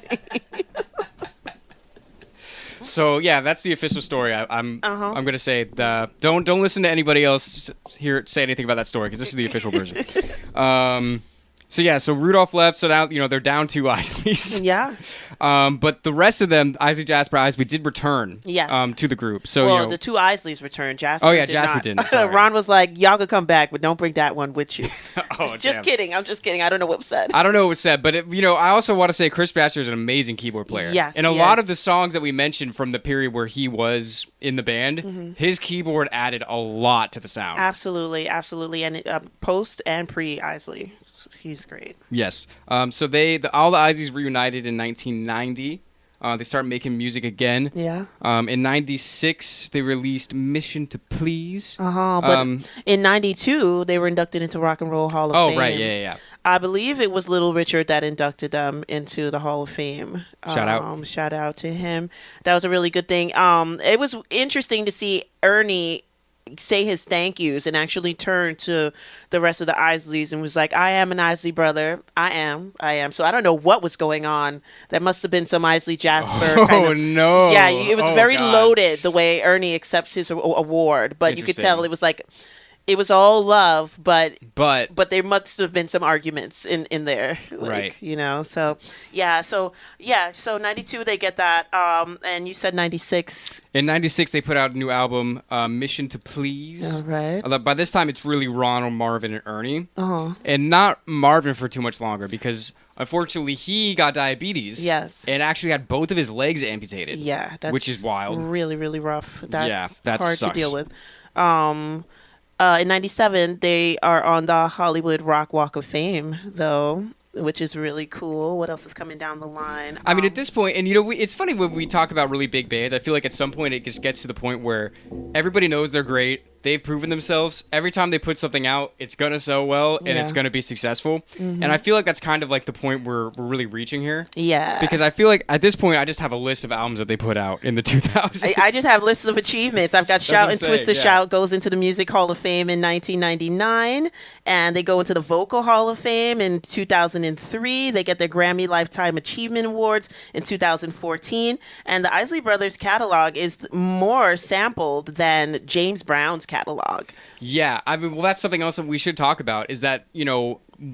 Speaker 2: So yeah, that's the official story. I'm gonna say don't listen to anybody else here say anything about that story because this is the official version. So Rudolph left. So now they're down two Isleys.
Speaker 1: Yeah.
Speaker 2: But the rest of them, Isley, Jasper, Isley, did return.
Speaker 1: Yes.
Speaker 2: To the group. So
Speaker 1: the two Isleys returned. Jasper.
Speaker 2: Oh yeah,
Speaker 1: did
Speaker 2: Jasper
Speaker 1: not.
Speaker 2: didn't. Sorry.
Speaker 1: Ron was like, y'all could come back, but don't bring that one with you. Just
Speaker 2: damn.
Speaker 1: kidding. I'm just kidding. I don't know what was said.
Speaker 2: I don't know what was said, but I also want to say Chris Baxter is an amazing keyboard player.
Speaker 1: Yes.
Speaker 2: And a lot of the songs that we mentioned from the period where he was in the band, his keyboard added a lot to the sound.
Speaker 1: Absolutely, and post and pre Isley, he's great.
Speaker 2: Yes. So all the Isleys reunited in 1990. They start making music again.
Speaker 1: Yeah.
Speaker 2: In 96, they released Mission to Please.
Speaker 1: But in 92, they were inducted into Rock and Roll Hall of Fame.
Speaker 2: Oh, right. Yeah.
Speaker 1: I believe it was Little Richard that inducted them into the Hall of Fame. Shout out to him. That was a really good thing. It was interesting to see Ernie say his thank yous and actually turn to the rest of the Isleys and was like, I am an Isley brother. I am. So I don't know what was going on. That must have been some Isley Jasper kind of.
Speaker 2: No.
Speaker 1: Yeah, it was very loaded the way Ernie accepts his award. But you could tell it was like, it was all love, but there must have been some arguments in there,
Speaker 2: right?
Speaker 1: So 92 they get that, and you said 96.
Speaker 2: In 96 they put out a new album, Mission to Please.
Speaker 1: All right.
Speaker 2: By this time it's really Ronald, Marvin, and Ernie,
Speaker 1: and
Speaker 2: not Marvin for too much longer because unfortunately he got diabetes.
Speaker 1: Yes.
Speaker 2: And actually had both of his legs amputated.
Speaker 1: Yeah,
Speaker 2: which is wild.
Speaker 1: Really, really rough. That's
Speaker 2: that
Speaker 1: hard
Speaker 2: sucks.
Speaker 1: to deal with. In 97, they are on the Hollywood Rock Walk of Fame, though, which is really cool. What else is coming down the line?
Speaker 2: I mean, at this point, and it's funny when we talk about really big bands, I feel like at some point it just gets to the point where everybody knows they're great. They've proven themselves. Every time they put something out, it's going to sell well and it's going to be successful. And I feel like that's kind of like the point we're really reaching here.
Speaker 1: Yeah.
Speaker 2: Because I feel like at this point, I just have a list of albums that they put out in the 2000s.
Speaker 1: I just have lists of achievements. I've got Shout and Twist to
Speaker 2: yeah.
Speaker 1: Shout goes into the Music Hall of Fame in 1999. And they go into the Vocal Hall of Fame in 2003. They get their Grammy Lifetime Achievement Awards in 2014. And the Isley Brothers catalog is more sampled than James Brown's catalog.
Speaker 2: Yeah, I mean, well, that's something else that we should talk about is that,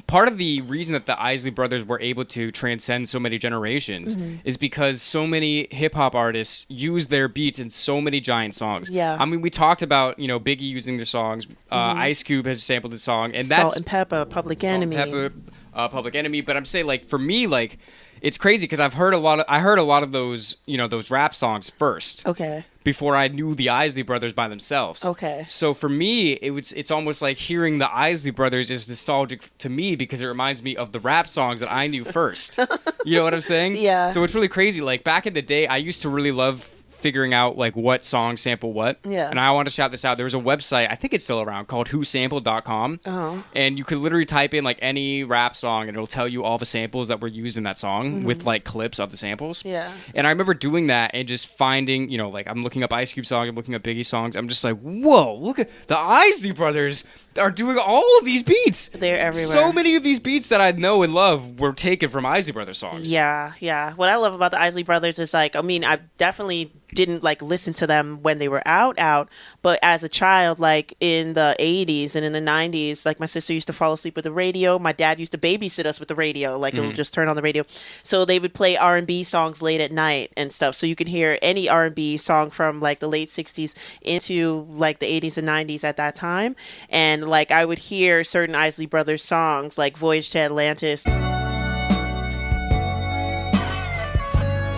Speaker 2: part of the reason that the Isley Brothers were able to transcend so many generations is because so many hip-hop artists use their beats in so many giant songs.
Speaker 1: Yeah.
Speaker 2: I mean, we talked about, Biggie using their songs. Ice Cube has sampled the song. And that's
Speaker 1: Salt and Pepper, Public Enemy.
Speaker 2: Salt and Pepper. Public Enemy. But I'm saying, like, for me, like, it's crazy because I heard a lot of those, you know, those rap songs first.
Speaker 1: Okay.
Speaker 2: Before I knew the Isley Brothers by themselves.
Speaker 1: Okay.
Speaker 2: So for me, it's almost like hearing the Isley Brothers is nostalgic to me because it reminds me of the rap songs that I knew first. You know what I'm saying?
Speaker 1: Yeah.
Speaker 2: So it's really crazy. Like, back in the day, I used to really love figuring out like what song sample what.
Speaker 1: Yeah.
Speaker 2: And I want to shout this out. There was a website, I think it's still around, called whosampled.com.
Speaker 1: Oh.
Speaker 2: And you could literally type in like any rap song and it'll tell you all the samples that were used in that song with like clips of the samples.
Speaker 1: Yeah.
Speaker 2: And I remember doing that and just finding, you know, like I'm looking up Ice Cube songs, I'm looking up Biggie songs. I'm just like, whoa, look at the Isley Brothers are doing all of these beats.
Speaker 1: They're everywhere.
Speaker 2: So many of these beats that I know and love were taken from Isley Brothers songs.
Speaker 1: Yeah, yeah. What I love about the Isley Brothers is like, I mean, I definitely didn't like listen to them when they were out, but as a child, like in the 80s and in the 90s, like my sister used to fall asleep with the radio. My dad used to babysit us with the radio, like it would just turn on the radio. So they would play R&B songs late at night and stuff. So you could hear any R&B song from like the late 60s into like the 80s and 90s at that time. And like I would hear certain Isley Brothers songs like Voyage to Atlantis.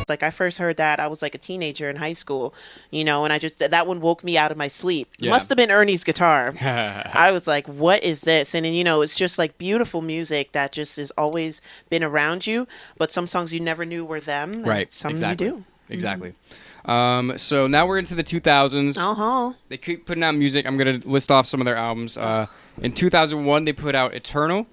Speaker 1: Like I first heard that I was like a teenager in high school, you know, and I just that one woke me out of my sleep.
Speaker 2: Yeah.
Speaker 1: Must have been Ernie's guitar. I was like, what is this? And then, you know, it's just like beautiful music that just has always been around you, but some songs you never knew were them. And
Speaker 2: Right.
Speaker 1: some
Speaker 2: Exactly.
Speaker 1: you do.
Speaker 2: Exactly. So now we're into the 2000s.
Speaker 1: Uh-huh.
Speaker 2: They keep putting out music. I'm going to list off some of their albums. In 2001, they put out Eternal.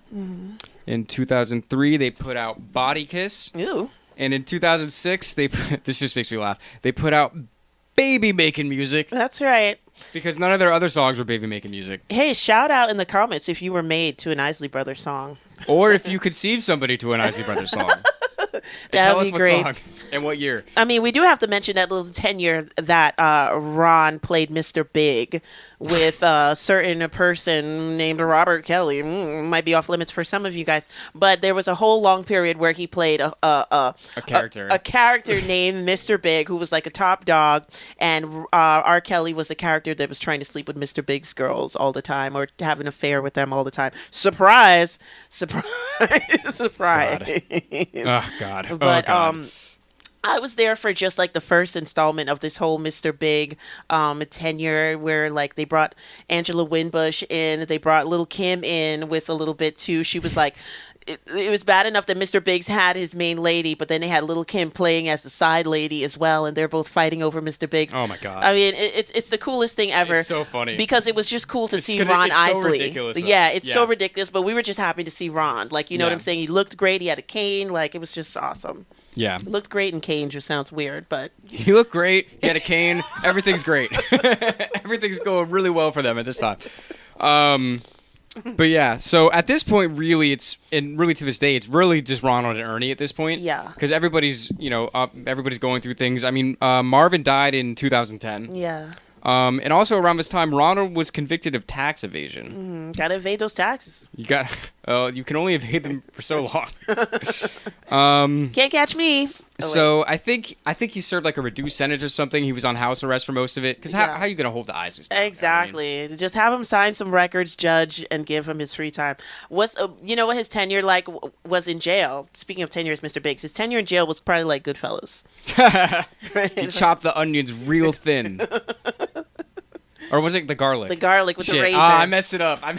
Speaker 2: In 2003, they put out Body Kiss.
Speaker 1: Ew.
Speaker 2: And in 2006, this just makes me laugh. They put out Baby Making Music
Speaker 1: That's right.
Speaker 2: because none of their other songs were Baby Making Music.
Speaker 1: Hey, shout out in the comments if you were made to an Isley Brothers song.
Speaker 2: Or if you conceived somebody to an Isley Brothers song.
Speaker 1: That
Speaker 2: Tell
Speaker 1: would
Speaker 2: us
Speaker 1: be
Speaker 2: what
Speaker 1: great.
Speaker 2: song and what year.
Speaker 1: I mean, we do have to mention that little tenure that Ron played Mr. Big with a certain person named Robert Kelly. Might be off limits for some of you guys, but there was a whole long period where he played a
Speaker 2: character.
Speaker 1: a character named Mr. Big, who was like a top dog, and R. Kelly was the character that was trying to sleep with Mr. Big's girls all the time or have an affair with them all the time. Surprise, surprise, surprise.
Speaker 2: Oh, God.
Speaker 1: But
Speaker 2: oh, God.
Speaker 1: I was there for just like the first installment of this whole Mr. Big tenure where like they brought Angela Winbush in, they brought Lil' Kim in with a little bit too. She was like, it was bad enough that Mr. Biggs had his main lady, but then they had Lil' Kim playing as the side lady as well, and they're both fighting over Mr. Biggs.
Speaker 2: Oh, my God.
Speaker 1: I mean, it's the coolest thing ever.
Speaker 2: It's so funny.
Speaker 1: Because it was just cool to see
Speaker 2: it's
Speaker 1: Ron
Speaker 2: so
Speaker 1: Isley.
Speaker 2: ridiculous, though.
Speaker 1: Yeah, it's so
Speaker 2: Yeah.
Speaker 1: ridiculous, but we were just happy to see Ron. Like, you know what
Speaker 2: Yeah.
Speaker 1: I'm saying? He looked great. He had a cane. Like, it was just awesome.
Speaker 2: Yeah.
Speaker 1: Looked great in cane just sounds weird, but
Speaker 2: He looked great. He had a cane. Everything's great. Everything's going really well for them at this time. But yeah, so at this point, really, and really to this day, it's really just Ronald and Ernie at this point.
Speaker 1: Yeah.
Speaker 2: Because everybody's, everybody's going through things. I mean, Marvin died in 2010.
Speaker 1: yeah.
Speaker 2: And also around this time, Ronald was convicted of tax evasion.
Speaker 1: Gotta evade those taxes.
Speaker 2: You can only evade them for so long.
Speaker 1: Can't catch me.
Speaker 2: So I think he served like a reduced sentence or something. He was on house arrest for most of it. Because
Speaker 1: Yeah.
Speaker 2: how are you going to hold the Isleys down?
Speaker 1: Exactly. Just have him sign some records, judge, and give him his free time. You know what his tenure like was in jail? Speaking of tenures, Mr. Biggs, his tenure in jail was probably like Goodfellas.
Speaker 2: He chopped the onions real thin. Or was it the garlic?
Speaker 1: The garlic with the
Speaker 2: Shit.
Speaker 1: razor.
Speaker 2: I messed it up. I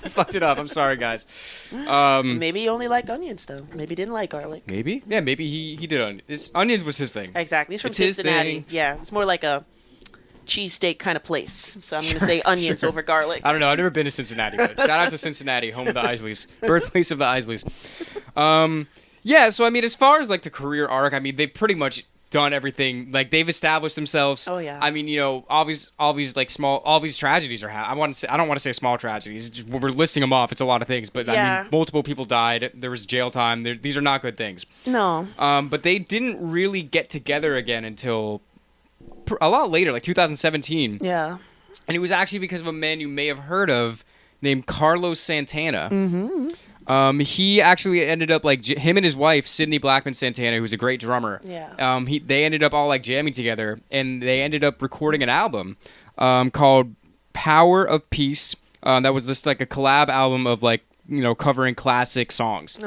Speaker 2: fucked it up. I'm sorry, guys.
Speaker 1: Maybe he only liked onions, though. Maybe he didn't like garlic.
Speaker 2: Maybe? Yeah, maybe he did onions. Onions was his thing.
Speaker 1: Exactly. He's from
Speaker 2: It's his
Speaker 1: Cincinnati.
Speaker 2: thing.
Speaker 1: Yeah, it's more like a cheesesteak kind of place. So I'm going to say onions over garlic.
Speaker 2: I don't know. I've never been to Cincinnati. But shout out to Cincinnati, home of the Isleys. Birthplace of the Isleys. Yeah, so I mean, as far as like the career arc, I mean, they've pretty much done everything. Like they've established themselves.
Speaker 1: Oh, yeah.
Speaker 2: I mean, all these tragedies are. I don't want to say small tragedies. It's just, when we're listing them off, it's a lot of things. But
Speaker 1: Yeah.
Speaker 2: I mean, multiple people died. There was jail time. These are not good things.
Speaker 1: No.
Speaker 2: But they didn't really get together again until a lot later, like 2017.
Speaker 1: Yeah.
Speaker 2: And it was actually because of a man you may have heard of named Carlos Santana. Mm-hmm. He actually ended up like him and his wife Sydney Blackman Santana, who's a great drummer.
Speaker 1: Yeah.
Speaker 2: They ended up all like jamming together, and they ended up recording an album called Power of Peace. That was just like a collab album of like covering classic songs,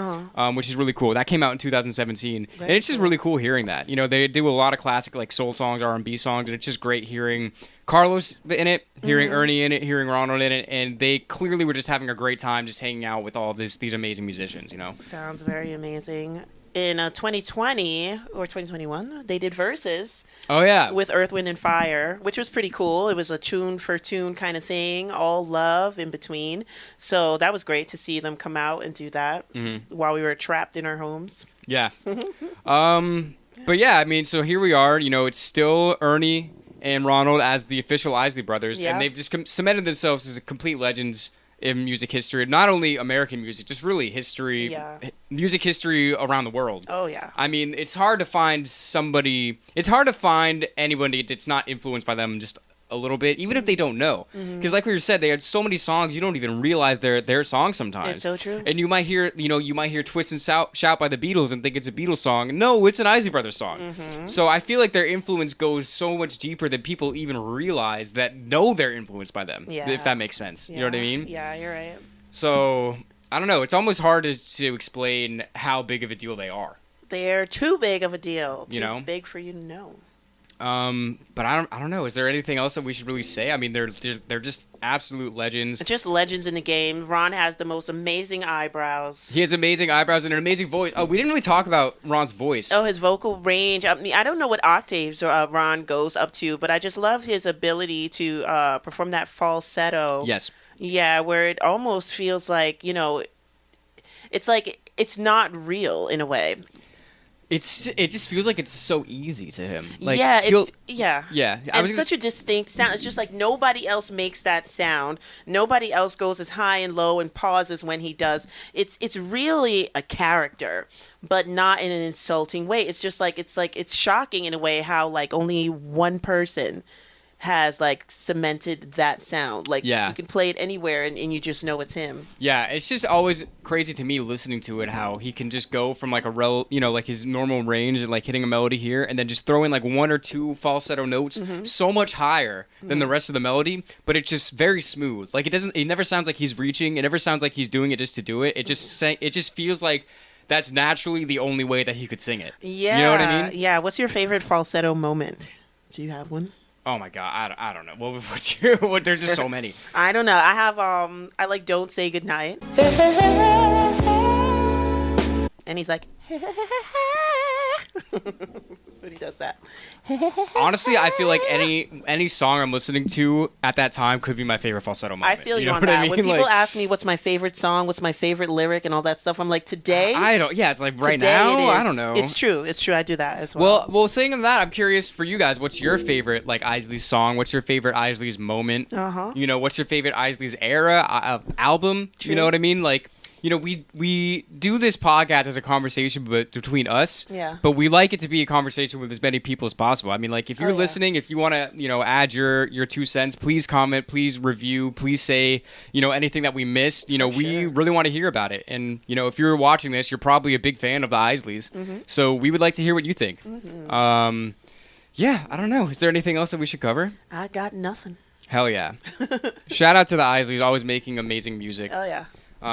Speaker 2: which is really cool. That came out in 2017, and it's just really cool hearing that. They do a lot of classic like soul songs, R&B songs, and it's just great hearing Carlos in it, hearing Ernie in it, hearing Ronald in it, and they clearly were just having a great time just hanging out with all these amazing musicians.
Speaker 1: Sounds very amazing. In 2020 or 2021, they did Versus.
Speaker 2: Oh, yeah.
Speaker 1: With Earth, Wind, and Fire, which was pretty cool. It was a tune for tune kind of thing, all love in between. So that was great to see them come out and do that while we were trapped in our homes.
Speaker 2: Yeah. But yeah, I mean, so here we are. It's still Ernie and Ronald as the official Isley Brothers, and they've just cemented themselves as complete legends in music history, not only American music, just really history, music history around the world.
Speaker 1: Oh, yeah.
Speaker 2: I mean, it's hard to find anybody that's not influenced by them just a little bit, even if they don't know. Because like we said, they had so many songs, you don't even realize they're their songs sometimes.
Speaker 1: It's so true.
Speaker 2: And you might hear Twist and Shout by the Beatles and think it's a Beatles song. No, it's an Isley Brothers song. So I feel like their influence goes so much deeper than people even realize that know they're influenced by them, if that makes sense. You know what I mean?
Speaker 1: Yeah, you're right.
Speaker 2: So, I don't know. It's almost hard to explain how big of a deal they are.
Speaker 1: They're too big of a deal.
Speaker 2: Too
Speaker 1: big for you to know.
Speaker 2: But I don't know. Is there anything else that we should really say? I mean, they're just absolute legends.
Speaker 1: Just legends in the game. Ron has the most amazing eyebrows.
Speaker 2: He has amazing eyebrows and an amazing voice. Oh, we didn't really talk about Ron's voice.
Speaker 1: Oh, his vocal range. I mean, I don't know what octaves Ron goes up to, but I just love his ability to perform that falsetto.
Speaker 2: Yes.
Speaker 1: Yeah, where it almost feels like, it's like it's not real in a way.
Speaker 2: It just feels like it's so easy to him. Like,
Speaker 1: yeah.
Speaker 2: And
Speaker 1: it's such a distinct sound. It's just like nobody else makes that sound. Nobody else goes as high and low and pauses when he does. It's really a character, but not in an insulting way. It's just like it's shocking in a way how like only one person has like cemented that sound. Like you can play it anywhere and you just know it's him.
Speaker 2: Yeah, it's just always crazy to me listening to it how he can just go from like like his normal range and like hitting a melody here and then just throw in like one or two falsetto notes so much higher than the rest of the melody, but it's just very smooth. Like it never sounds like he's reaching, it never sounds like he's doing it just to do it. It just feels like that's naturally the only way that he could sing it.
Speaker 1: Yeah.
Speaker 2: You know what I mean?
Speaker 1: Yeah, what's your favorite falsetto moment? Do you have one?
Speaker 2: Oh my god, I don't know. There's just so many.
Speaker 1: I don't know. I have I like Don't Say Goodnight. And he's like when he does that.
Speaker 2: Honestly, I feel like any song I'm listening to at that time could be my favorite falsetto moment.
Speaker 1: I feel you on that. I mean? When people ask me what's my favorite song, what's my favorite lyric and all that stuff, I'm like, today?
Speaker 2: It's like right now? I don't know.
Speaker 1: It's true. I do that as well.
Speaker 2: Well, saying that, I'm curious for you guys, what's your favorite like Isley's song? What's your favorite Isley's moment? What's your favorite Isley's era album? True. You know what I mean? Like, we do this podcast as a conversation between us, but we like it to be a conversation with as many people as possible. I mean, like, if you're listening, if you want to, add your 2 cents, please comment, please review, please say, anything that we missed. We really want to hear about it. And, if you're watching this, you're probably a big fan of the Isleys. So we would like to hear what you think. Yeah, I don't know. Is there anything else that we should cover?
Speaker 1: I got nothing.
Speaker 2: Hell yeah. Shout out to the Isleys, always making amazing music.
Speaker 1: Oh, yeah.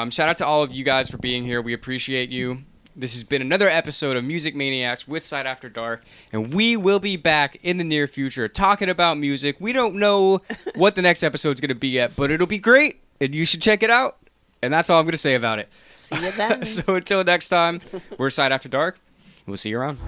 Speaker 2: Shout out to all of you guys for being here. We appreciate you. This has been another episode of Music Maniacs with Side After Dark, and we will be back in the near future talking about music. We don't know what the next episode's going to be yet, but it'll be great, and you should check it out. And that's all I'm going to say about it.
Speaker 1: See you then.
Speaker 2: So until next time, we're Side After Dark. We'll see you around.